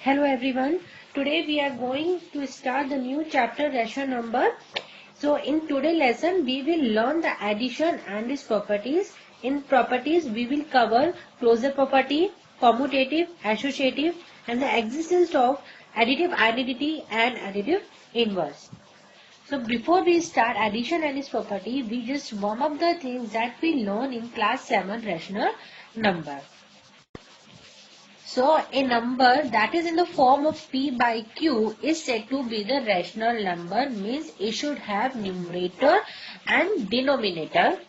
Hello everyone. Today we are going to start the new chapter rational number. So in today's lesson we will learn the addition and its properties. In properties we will cover closure property, commutative, associative and the existence of additive identity and additive inverse. So before we start addition and its property, we just warm up the things that we learn in class 7 rational number. So a number that is in the form of p by q is said to be the rational number, means it should have numerator and denominator,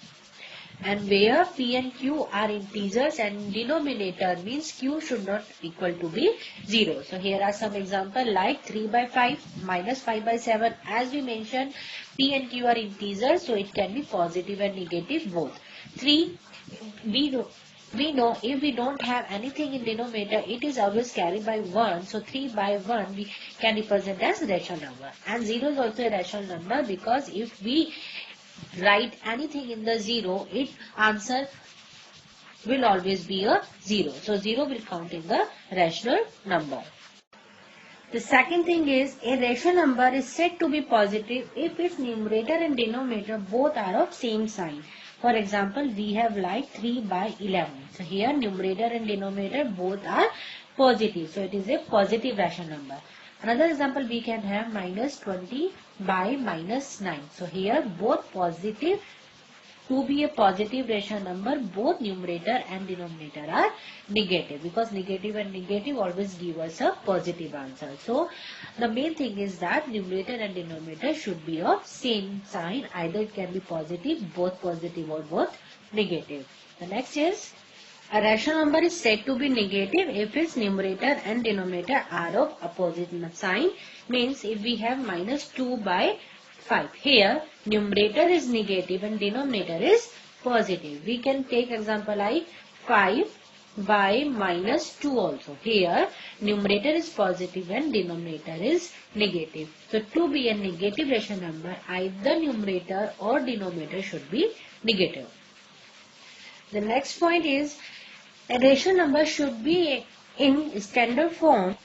and where p and q are integers and denominator means q should not equal to be 0. So here are some examples like 3 by 5 minus 5 by 7. As we mentioned, p and q are integers, so it can be positive and negative both. 3, we know if we don't have anything in denominator, it is always carried by 1. So 3 by 1 we can represent as rational number. And 0 is also a rational number, because if we write anything in the 0, its answer will always be a 0. So 0 will count in the rational number. The second thing is, a rational number is said to be positive if its numerator and denominator both are of same sign. For example, we have like 3 by 11. So here numerator and denominator both are positive. So it is a positive rational number. Another example we can have minus 20 by minus 9. So here both positive. To be a positive rational number, both numerator and denominator are negative, because negative and negative always give us a positive answer. So the main thing is that numerator and denominator should be of same sign. Either it can be positive, both positive, or both negative. The next is, a rational number is said to be negative if its numerator and denominator are of opposite sign. Means if we have minus 2 by 5. Here numerator is negative and denominator is positive. We can take example like 5 by minus 2 also. Here numerator is positive and denominator is negative. So to be a negative rational number, either numerator or denominator should be negative. The next point is, a rational number should be in standard form,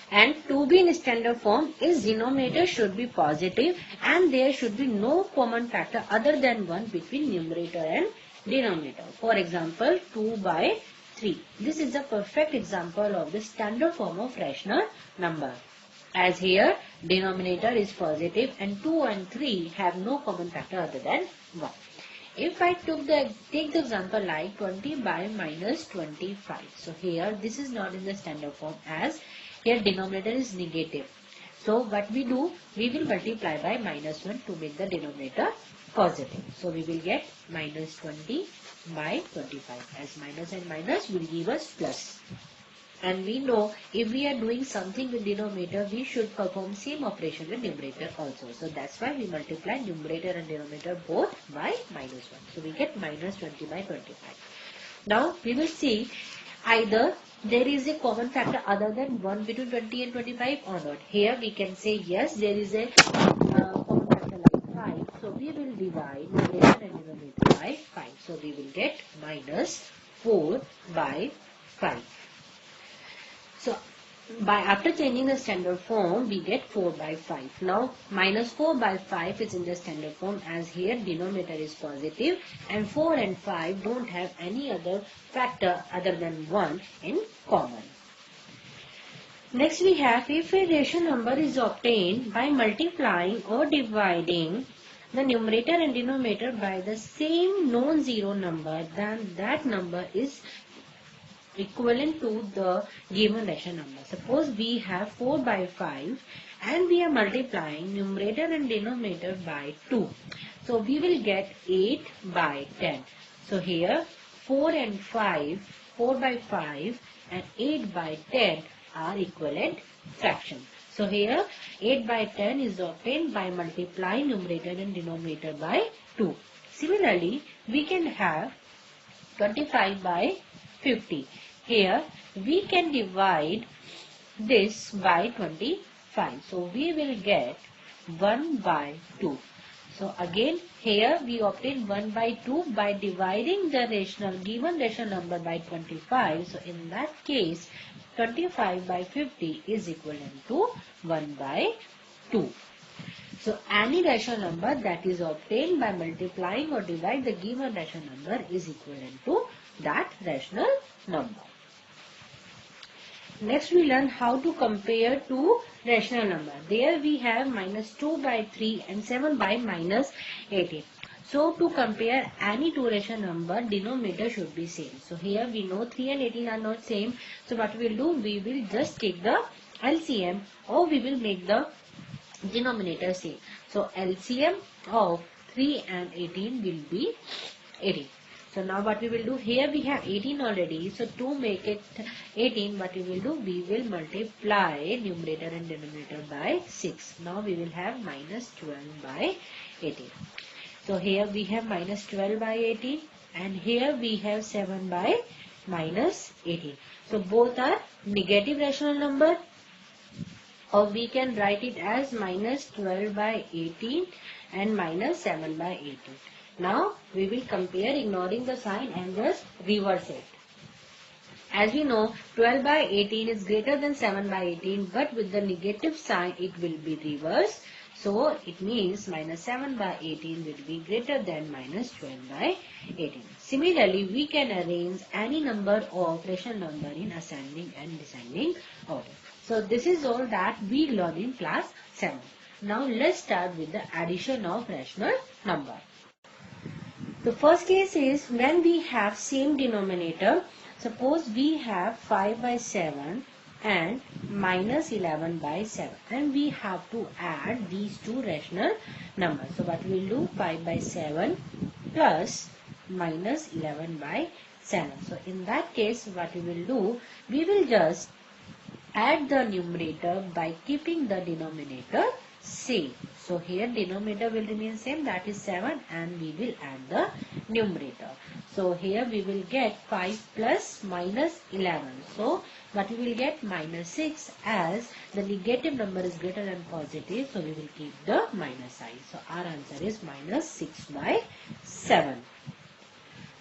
and to be in standard form its denominator should be positive and there should be no common factor other than 1 between numerator and denominator. For example, 2 by 3. This is a perfect example of the standard form of rational number, as here denominator is positive and 2 and 3 have no common factor other than 1. If I take the example like 20 by minus 25. So here this is not in the standard form, as here denominator is negative. So what we do, we will multiply by minus 1 to make the denominator positive. So we will get minus 20 by 25, as minus and minus will give us plus. And we know if we are doing something with denominator, we should perform same operation with numerator also. So that's why we multiply numerator and denominator both by minus 1. So we get minus 20 by 25. Now we will see either there is a common factor other than 1 between 20 and 25 or not. Here we can say yes, there is a common factor like 5. So we will divide numerator and denominator by 5. So we will get minus 4 by 5. So after changing the standard form, we get 4 by 5. Now minus 4 by 5 is in the standard form, as here denominator is positive and 4 and 5 don't have any other factor other than 1 in common. Next we have, if a rational number is obtained by multiplying or dividing the numerator and denominator by the same non-zero number, then that number is equivalent to the given rational number. Suppose we have 4 by 5 and we are multiplying numerator and denominator by 2. So we will get 8 by 10. So here 4 and 5, 4 by 5 and 8 by 10 are equivalent fractions. So here 8 by 10 is obtained by multiplying numerator and denominator by 2. Similarly, we can have 25 by 50. Here we can divide this by 25. So we will get 1 by 2. So again here we obtain 1 by 2 by dividing the given rational number by 25. So in that case 25 by 50 is equivalent to 1 by 2. So any rational number that is obtained by multiplying or divide the given rational number is equivalent to that rational number. Next we learn how to compare two rational number. There we have minus 2 by 3 and 7 by minus 18. So to compare any two rational number, denominator should be same. So here we know 3 and 18 are not same. So what we will do, we will just take the LCM or we will make the denominator same. So LCM of 3 and 18 will be 18. So now what we will do, here we have 18 already. So to make it 18, what we will do, we will multiply numerator and denominator by 6. Now we will have minus 12 by 18. So here we have minus 12 by 18 and here we have 7 by minus 18. So both are negative rational number, or we can write it as minus 12 by 18 and minus 7 by 18. Now we will compare ignoring the sign and just reverse it. As we know, 12 by 18 is greater than 7 by 18, but with the negative sign it will be reversed. So it means minus 7 by 18 will be greater than minus 12 by 18. Similarly, we can arrange any number of rational number in ascending and descending order. So this is all that we learned in class 7. Now let's start with the addition of rational number. The first case is when we have same denominator. Suppose we have 5 by 7 and minus 11 by 7, and we have to add these two rational numbers. So what we will do, 5 by 7 plus minus 11 by 7. So in that case what we will do, we will just add the numerator by keeping the denominator same. So here denominator will remain same, that is 7, and we will add the numerator. So here we will get 5 plus minus 11. So what we will get, minus 6, as the negative number is greater than positive. So we will keep the minus sign. So our answer is minus 6 by 7.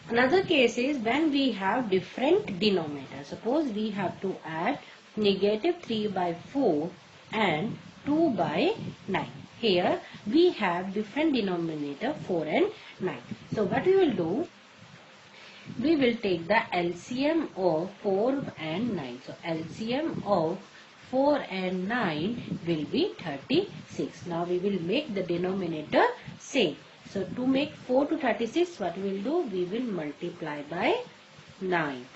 Another case is when we have different denominator. Suppose we have to add negative 3 by 4 and 2 by 9. Here we have different denominator 4 and 9. So what we will do, we will take the LCM of 4 and 9. So LCM of 4 and 9 will be 36. Now we will make the denominator same. So to make 4 to 36, what we will do, we will multiply by 9.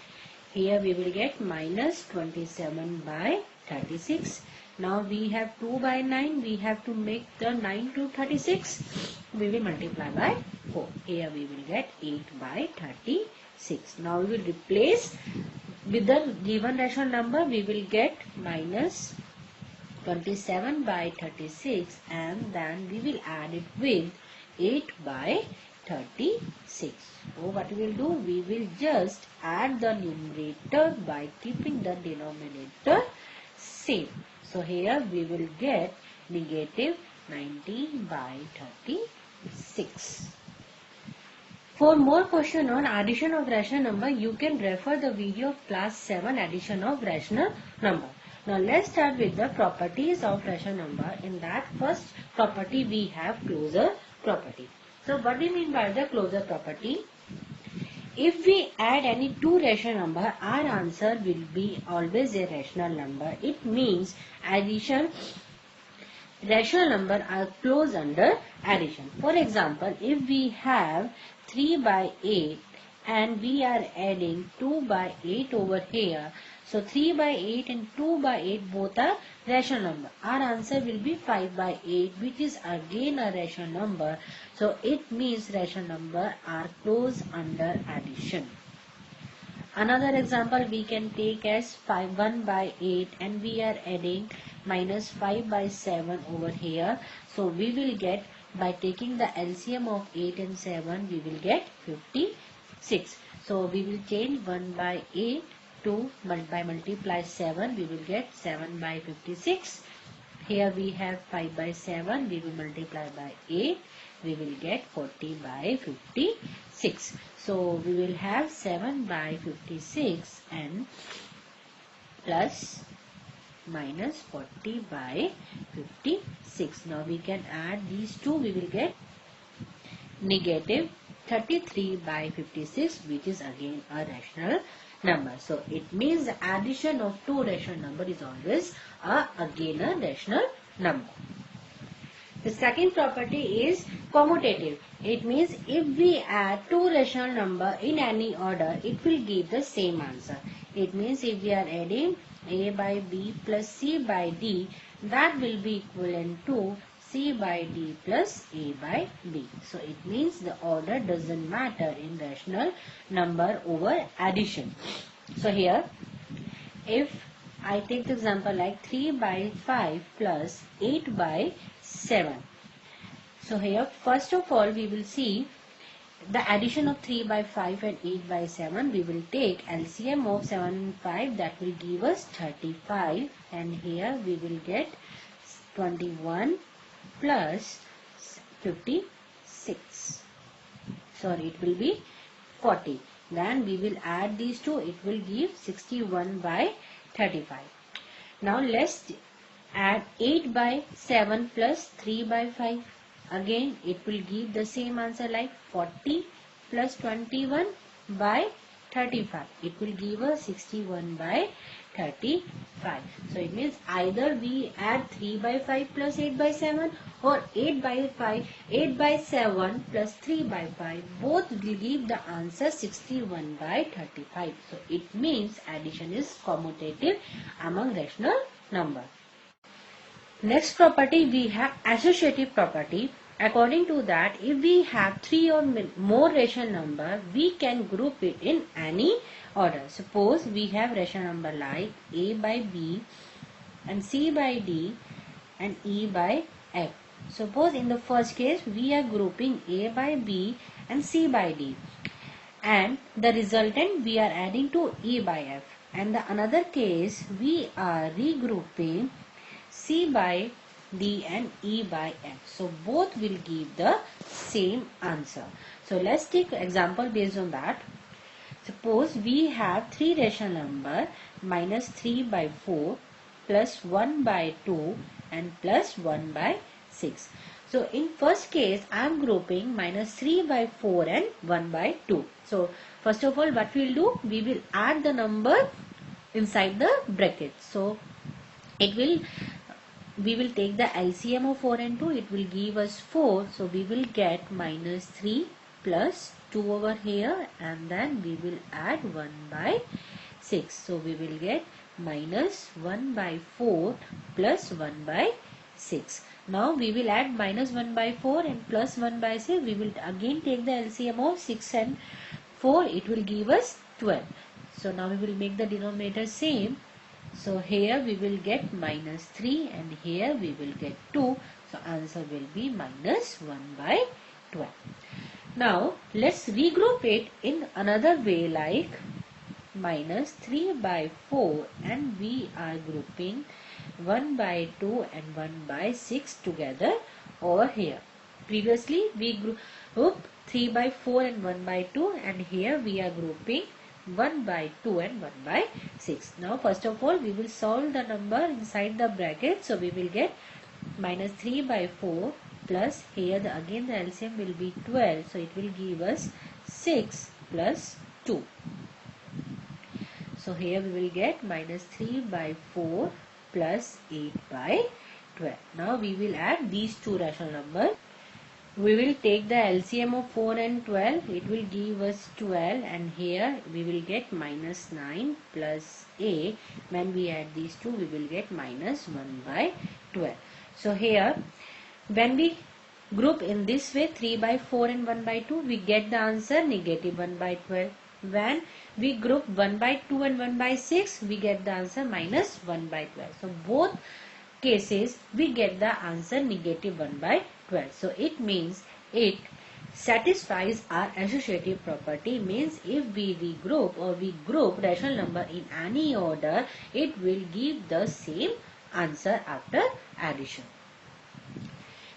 Here we will get minus 27 by 36. Now we have 2 by 9. We have to make the 9 to 36. We will multiply by 4. Here we will get 8 by 36. Now we will replace with the given rational number. We will get minus 27 by 36, and then we will add it with 8 by 36. So what we will do, we will just add the numerator by keeping the denominator same. So here we will get negative 19 by 36. For more question on addition of rational number, you can refer the video of class 7 addition of rational number. Now let's start with the properties of rational number. In that first property we have closure property. So what do you mean by the closure property? If we add any two rational number, our answer will be always a rational number. It means addition, rational number are close under addition. For example, if we have 3 by 8 and we are adding 2 by 8 over here. So 3 by 8 and 2 by 8 both are rational number. Our answer will be 5 by 8, which is again a rational number. So it means rational number are close under addition. Another example we can take as 1 by 8 and we are adding minus 5 by 7 over here. So we will get, by taking the LCM of 8 and 7, we will get 56. So we will change 1 by 8 to by multiply 7, we will get 7 by 56. Here we have 5 by 7, we will multiply by 8, we will get 40 by 56. So we will have 7 by 56 and plus minus 40 by 56. Now we can add these two. We will get negative 33 by 56, which is again a rational number. So it means the addition of two rational number is always again a rational number. The second property is commutative. It means if we add two rational number in any order, it will give the same answer. It means if we are adding a by b plus c by d, that will be equivalent to c by d plus a by b. So it means the order doesn't matter in rational number over addition. So here, if I take the example like 3 by 5 plus 8 by 7. So here first of all we will see the addition of 3 by 5 and 8 by 7. We will take LCM of 7 and 5, that will give us 35, and here we will get 21 plus 56. Sorry, it will be 40. Then we will add these two, it will give 61 by 35. Now let's add 8 by 7 plus 3 by 5. Again it will give the same answer like 40 plus 21 by 35. It will give us 61 by 35. So it means either we add 3 by 5 plus 8 by 7 or 8 by 7 plus 3 by 5. Both will give the answer 61 by 35. So it means addition is commutative among rational number. Next property we have associative property. According to that, if we have three or more rational number, we can group it in any order. Suppose we have rational number like a by b and c by d and e by f. Suppose in the first case we are grouping a by b and c by d, and the resultant we are adding to e by f. And the another case we are regrouping c by d and e by f. So both will give the same answer. So let's take example based on that. Suppose we have three rational number minus 3 by 4 plus 1 by 2 and plus 1 by 6. So in first case I am grouping minus 3 by 4 and 1 by 2. So first of all what we will do, we will add the number inside the bracket. So we will take the LCM of 4 and 2, it will give us 4. So we will get minus 3 plus 2 over here, and then we will add 1 by 6. So we will get minus 1 by 4 plus 1 by 6. Now we will add minus 1 by 4 and plus 1 by 6. We will again take the LCM of 6 and 4. It will give us 12. So now we will make the denominator same. So here we will get minus 3 and here we will get 2. So answer will be minus 1 by 12. Now let's regroup it in another way like minus 3 by 4, and we are grouping 1 by 2 and 1 by 6 together over here. Previously we grouped 3 by 4 and 1 by 2, and here we are grouping 1 by 2 and 1 by 6. Now first of all we will solve the number inside the bracket. So we will get minus 3 by 4 plus here again the LCM will be 12. So it will give us 6 plus 2. So here we will get minus 3 by 4 plus 8 by 12. Now we will add these two rational numbers. We will take the LCM of 4 and 12. It will give us 12, and here we will get minus 9 plus a. When we add these two, we will get minus 1 by 12. So here, when we group in this way 3 by 4 and 1 by 2, we get the answer negative 1 by 12. When we group 1 by 2 and 1 by 6, we get the answer minus 1 by 12. So both cases we get the answer negative 1 by 12. So it means it satisfies our associative property. Means if we regroup or we group rational number in any order, it will give the same answer after addition.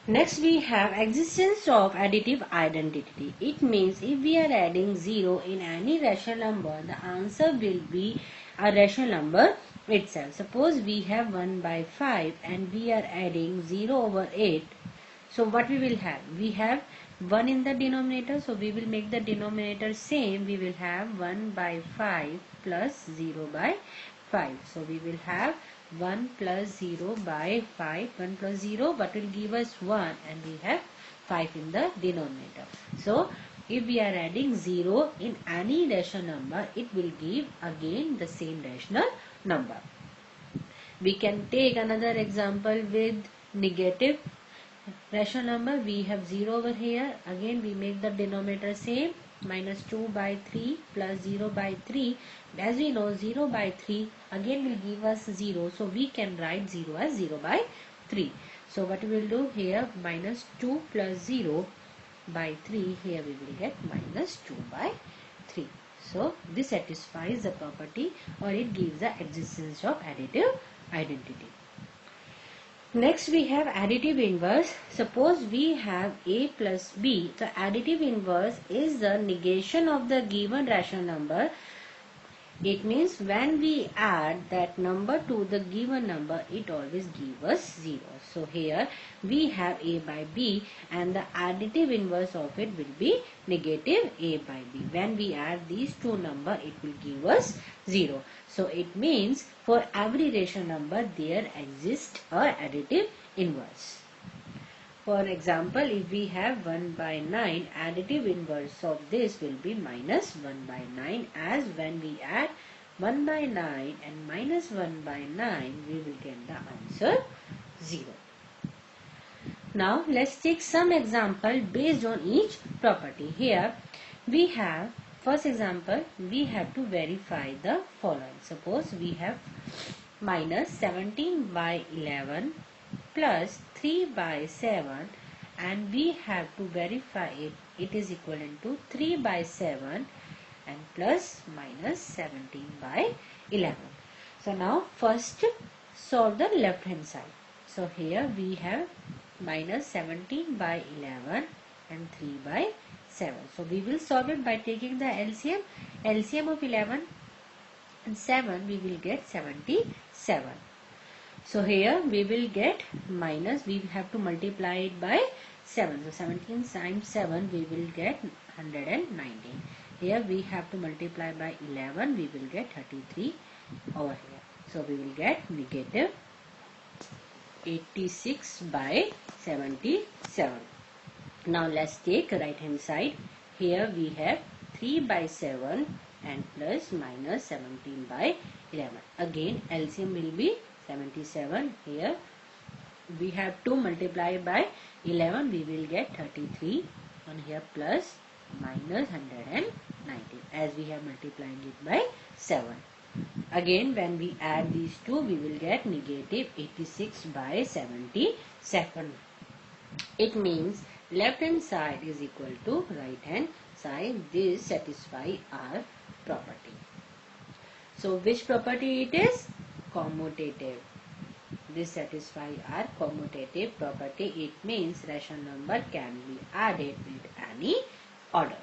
Next we have existence of additive identity. It means if we are adding 0 in any rational number, the answer will be a rational number itself. Suppose we have 1 by 5 and we are adding 0 over 8. So what we will have? We have 1 in the denominator. So we will make the denominator same. We will have 1 by 5 plus 0 by 5. So we will have 1 plus 0 by 5. 1 plus 0, but will give us 1, and we have 5 in the denominator. So if we are adding 0 in any rational number, it will give again the same rational number. We can take another example with negative rational number. We have 0 over here. Again we make the denominator same. Minus 2 by 3 plus 0 by 3. As we know, 0 by 3 again will give us 0. So we can write 0 as 0 by 3. So what we will do here, minus 2 plus 0 by 3, here we will get minus 2 by 3. So this satisfies the property, or it gives the existence of additive identity. Next we have additive inverse. Suppose we have a plus b. So additive inverse is the negation of the given rational number. It means when we add that number to the given number, it always gives us 0. So here we have a by b, and the additive inverse of it will be negative a by b. When we add these two numbers, it will give us 0. So it means for every rational number there exists a additive inverse. For example, if we have 1 by 9, additive inverse of this will be minus 1 by 9, as when we add 1 by 9 and minus 1 by 9, we will get the answer 0. Now let's take some example based on each property. Here we have, first example, we have to verify the following. Suppose we have minus 17 by 11 plus 3 by 7, and we have to verify it is equivalent to 3 by 7 and plus minus 17 by 11. So now first solve the left hand side. So here we have minus 17 by 11 and 3 by 7. So we will solve it by taking the LCM. LCM of 11 and 7, we will get 77. So here we will get minus, we have to multiply it by 7. So 17 times 7, we will get 119. Here we have to multiply by 11, we will get 33 over here. So we will get negative 86 by 77. Now let's take right hand side. Here we have 3 by 7 and plus minus 17 by 11. Again LCM will be 77. Here we have to multiply by 11, we will get 33, and here plus minus 119, as we have multiplied it by 7. Again when we add these two, we will get negative 86 by 77. It means left hand side is equal to right hand side. This satisfies our property. So which property it is? Commutative. This satisfies our commutative property. It means rational number can be added with any order.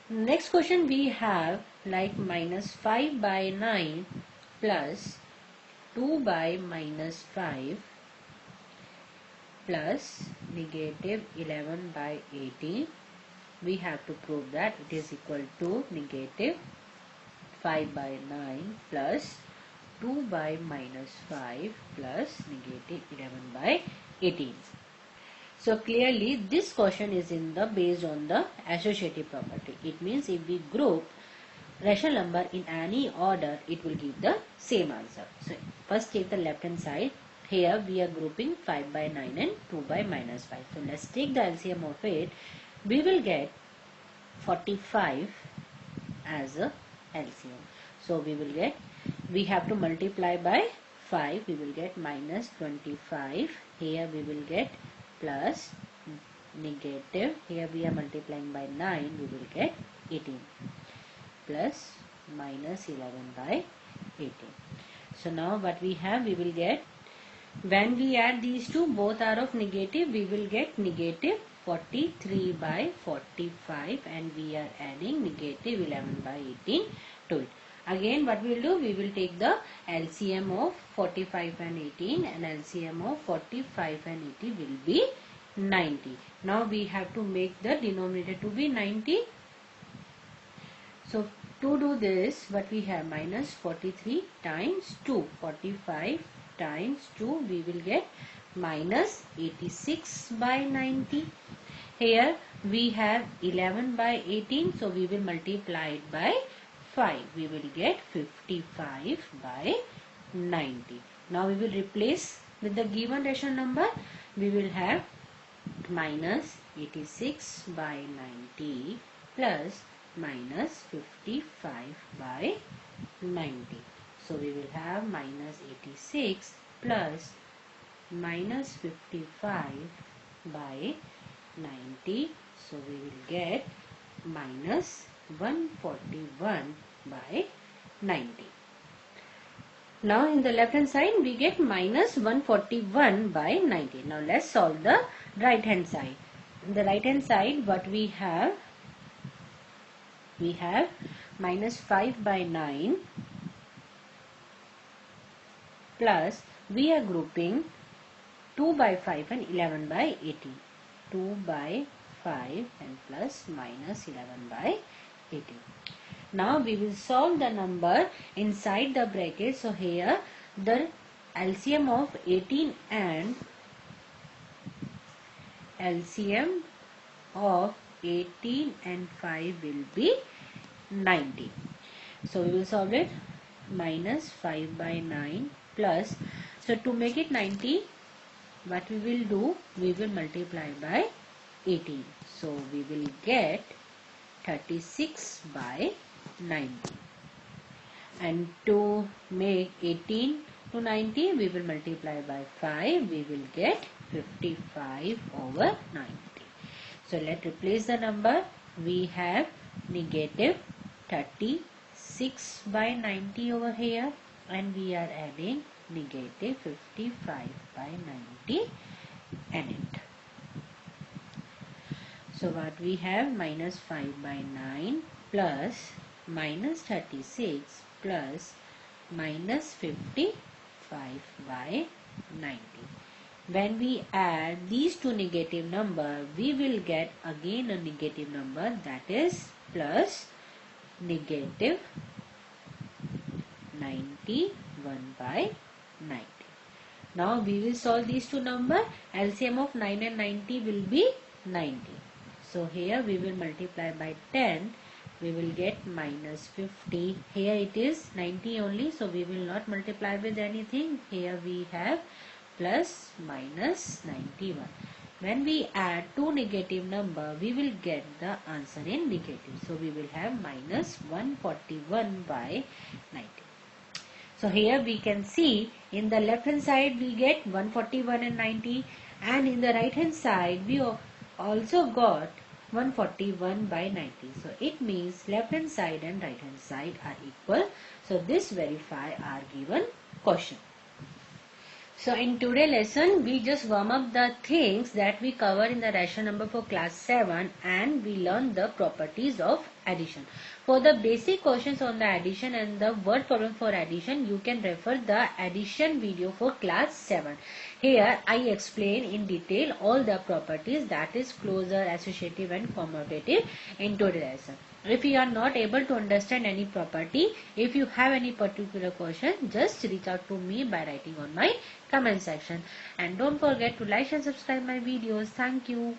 Next question we have like minus 5 by 9 plus 2 by minus 5 plus negative 11 by 18. We have to prove that it is equal to negative 5 by 9 plus 2 by minus 5 plus negative 11 by 18. So clearly this question is based on the associative property. It means if we group rational number in any order, it will give the same answer. So first take the left hand side. Here we are grouping 5 by 9 and 2 by minus 5. So let's take the LCM of it. We will get 45 as a LCM. So we have to multiply by 5. We will get minus 25. Here we will get plus negative. Here we are multiplying by 9. We will get 18 plus minus 11 by 18. So now what we have, we will get, when we add these two, both are of negative, we will get negative 43 by 45, and we are adding negative 11 by 18 to it. Again what we will do, we will take the LCM of 45 and 18, and LCM of 45 and 80 will be 90. Now we have to make the denominator to be 90. So to do this, what we have, minus 43 times 2, 45 times 2, we will get minus 86 by 90. Here we have 11 by 18, so we will multiply it by 5. We will get 55 by 90. Now we will replace with the given rational number. We will have minus 86 by 90 plus minus 55 by 90. So we will have minus 86 plus minus 55 by 90. So we will get minus 141 by 90. Now in the left hand side we get minus 141 by 90. Now let's solve the right hand side. In the right hand side what we have minus 5 by 9 plus we are grouping 2 by 5 and 11 by 18. 2 by 5 and plus minus 11 by 18. Now we will solve the number inside the bracket. So here the LCM of 18 and LCM of 18 and 5 will be 90. So we will solve it. Minus 5 by 9 plus, so to make it 90, what we will do, we will multiply by 18. So we will get 36 by 90. And to make 18 to 90, we will multiply by 5. We will get 55 over 90. So let's replace the number. We have negative 36 by 90 over here, and we are adding negative 55 by 90 in it. So what we have, minus 5 by 9 plus minus 36 plus minus 55 by 90. When we add these two negative numbers, we will get again a negative number, that is plus negative 91 by 90. Now we will solve these two numbers. LCM of 9 and 90 will be 90. So here we will multiply by 10. We will get minus 50. Here it is 90 only, so we will not multiply with anything. Here we have plus minus 91. When we add two negative number, we will get the answer in negative. So we will have minus 141 by 90. So here we can see in the left hand side we get 141 and 90, and in the right hand side we also got 141 by 90. So it means left hand side and right hand side are equal. So this verify our given question. So in today's lesson, we just warm up the things that we cover in the rational number for class 7, and we learn the properties of addition. For the basic questions on the addition and the word problem for addition, you can refer the addition video for class 7. Here I explain in detail all the properties, that is closure, associative and commutative in today's lesson. If you are not able to understand any property, if you have any particular question, just reach out to me by writing on my comment section. And don't forget to like and subscribe my videos. Thank you.